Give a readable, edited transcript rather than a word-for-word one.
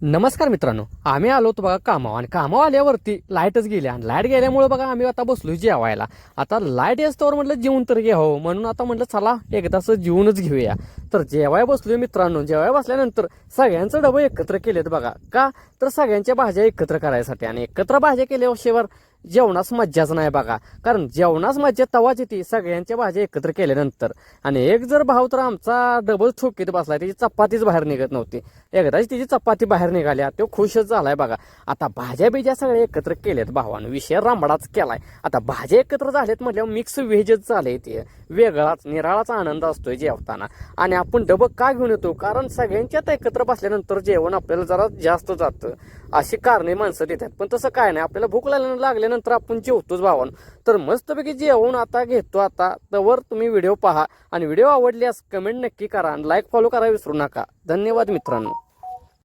नमस्कार मित्रांनो, आम्ही आलो होतो बघा कामावर आणि कामावर आल्यावरती लाईटच गेली आणि लाईट गेल्यामुळे बघा आम्ही आता बसलो जेवायला. आता लाईट येस्तोवर म्हटलं जेवून तर घ्यावं म्हणून आता म्हटलं चला एकदाच जेवूनच घेऊया. तर जेवाय बसलोय मित्रांनो. जेवाय बसल्यानंतर सगळ्यांचं डबं एकत्र केलेत बघा. का तर सगळ्यांच्या भाज्या एकत्र करायसाठी आणि एकत्र भाज्या केल्याशिवाय जेवणास मज्जाच नाही बघा. कारण जेवणास मज्जा तवाच येते सगळ्यांच्या भाज्या एकत्र केल्यानंतर. आणि एक जर भाव तर आमचा डबल ठोकीत बसलाय, त्याची चपातीच बाहेर निघत नव्हती. एकदाच तिची चपाती बाहेर निघाल्या तो खुशच झालाय बघा. आता भाज्या बिज्या सगळ्या एकत्र केल्यात भावानं, विषय रांबडाच केलाय. आता भाज्या एकत्र झाल्यात म्हटल्यावर मिक्स व्हेजच झालंय. ते वेगळाच निराळाचा आनंद असतोय जेवताना. आणि आपण डबं का घेऊन येतो, कारण सगळ्यांच्यात एकत्र बसल्यानंतर जेवण आपल्याला जरा जास्त जातं. अशी कारणे माणसं देतात, पण तसं काय नाही. आपल्याला भूक लागल्यानंतर आपण जेवतोच भावानं. तर मस्तपैकी जेवण आता घेतो. आता तर तुम्ही व्हिडिओ पहा आणि व्हिडिओ आवडल्यास कमेंट नक्की करा आणि लाईक फॉलो करायला विसरू नका. धन्यवाद मित्रांनो.